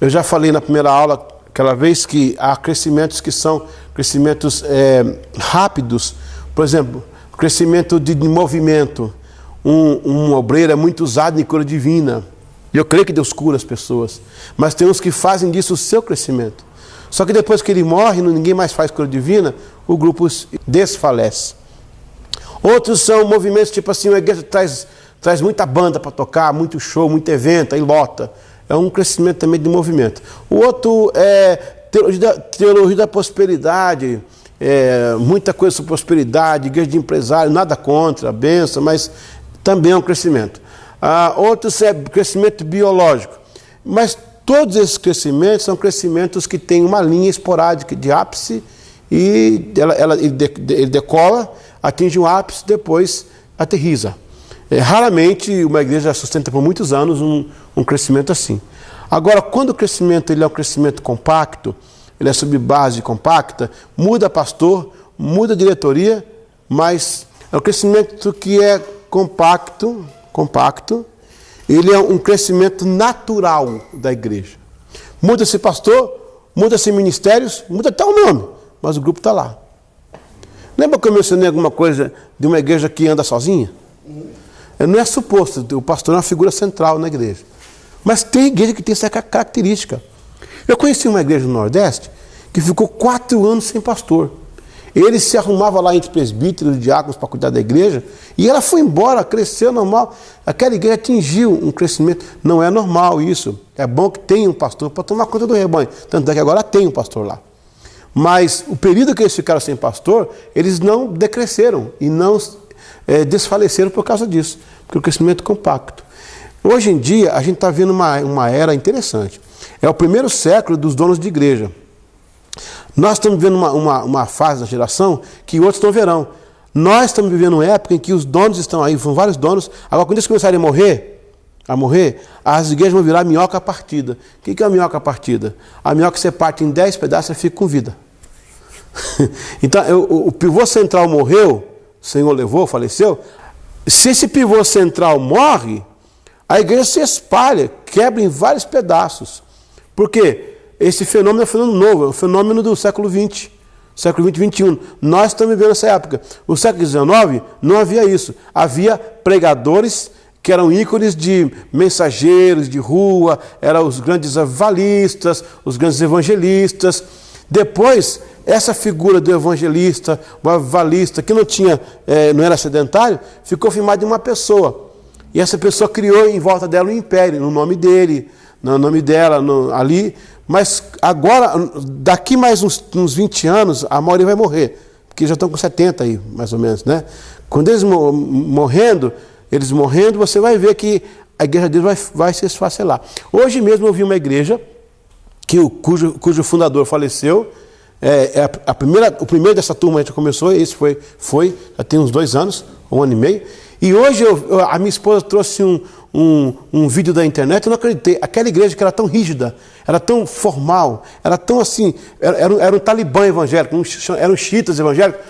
Eu já falei na primeira aula, aquela vez, que há crescimentos que são crescimentos rápidos. Por exemplo, crescimento de movimento. Um obreiro é muito usado em cura divina. E eu creio que Deus cura as pessoas. Mas tem uns que fazem disso o seu crescimento. Só que depois que ele morre, ninguém mais faz cura divina, o grupo desfalece. Outros são movimentos tipo assim, a igreja traz muita banda para tocar, muito show, muito evento, aí lota. É um crescimento também de movimento. O outro é teologia da prosperidade, muita coisa sobre prosperidade, igreja de empresário, nada contra, benção, mas também é um crescimento. Outros é crescimento biológico. Mas todos esses crescimentos são crescimentos que têm uma linha esporádica de ápice e ele decola, atinge um ápice, depois aterriza. Raramente uma igreja sustenta por muitos anos um crescimento assim. Agora, quando o crescimento ele é um crescimento compacto, ele é sob base compacta, muda pastor, muda diretoria, mas é um crescimento que é compacto, ele é um crescimento natural da igreja. Muda-se pastor, muda-se ministérios, muda até o nome, mas o grupo está lá. Lembra que eu mencionei alguma coisa de uma igreja que anda sozinha? Não é suposto, o pastor é uma figura central na igreja. Mas tem igreja que tem essa característica. Eu conheci uma igreja no Nordeste que ficou 4 anos sem pastor. Ele se arrumava lá entre presbíteros e diáconos para cuidar da igreja, e ela foi embora, cresceu normal. Aquela igreja atingiu um crescimento. Não é normal isso. É bom que tenha um pastor para tomar conta do rebanho. Tanto é que agora tem um pastor lá. Mas o período que eles ficaram sem pastor, eles não decresceram e não desfaleceram por causa disso, porque o crescimento é compacto. Hoje em dia, a gente está vendo uma era interessante. É o primeiro século dos donos de igreja. Nós estamos vivendo uma fase da geração que outros não verão. Nós estamos vivendo uma época em que os donos estão aí, são vários donos. Agora, quando eles começarem a morrer, as igrejas vão virar minhoca partida. O que é a minhoca partida? A minhoca que você parte em 10 pedaços e fica com vida. Então, o pivô central morreu, o Senhor levou, faleceu. Se esse pivô central morre, a igreja se espalha, quebra em vários pedaços. Por quê? Esse fenômeno é um fenômeno novo, é um fenômeno do século XX, século XX, XXI. Nós estamos vivendo essa época. No século XIX não havia isso. Havia pregadores que eram ícones de mensageiros de rua, eram os grandes avivalistas, os grandes evangelistas. Depois, essa figura do evangelista, o avivalista, que não era sedentário, ficou firmada em uma pessoa. E essa pessoa criou em volta dela um império, no nome dele, no nome dela, ali. Mas agora, daqui mais uns 20 anos, a maioria vai morrer. Porque já estão com 70 aí, mais ou menos, né? Quando eles morrendo, você vai ver que a igreja deles vai se esfacelar. Hoje mesmo eu vi uma igreja cujo fundador faleceu. O primeiro dessa turma a gente começou, esse foi já tem uns 2 anos, 1 ano e meio. E hoje a minha esposa trouxe um vídeo da internet, eu não acreditei. Aquela igreja que era tão rígida, era tão formal, era tão assim, era um talibã evangélico, eram xiitas evangélicos.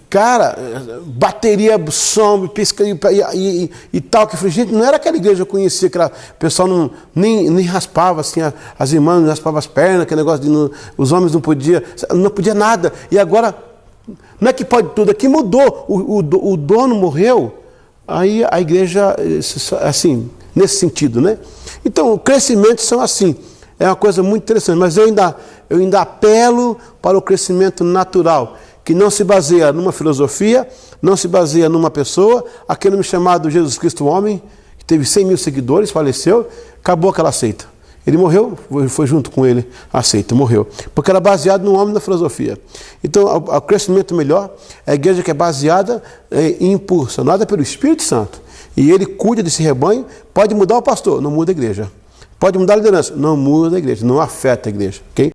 Cara, bateria, som, pisca e tal, que eu falei, gente, não era aquela igreja que eu conhecia, que o pessoal nem raspava, assim, as irmãs não raspavam as pernas, aquele negócio os homens não podia nada. E agora, não é que pode tudo, é que mudou, o dono morreu. Aí a igreja, assim, nesse sentido, né? Então, crescimentos são assim, é uma coisa muito interessante, mas eu ainda apelo para o crescimento natural, que não se baseia numa filosofia, não se baseia numa pessoa. Aquele me chamado Jesus Cristo Homem, que teve 100 mil seguidores, faleceu, acabou aquela seita. Ele morreu, foi junto com ele a seita, morreu. Porque era baseado no homem da filosofia. Então, o crescimento melhor é a igreja que é baseada e impulsionada pelo Espírito Santo. E ele cuida desse rebanho. Pode mudar o pastor, não muda a igreja. Pode mudar a liderança, não muda a igreja, não afeta a igreja. Okay?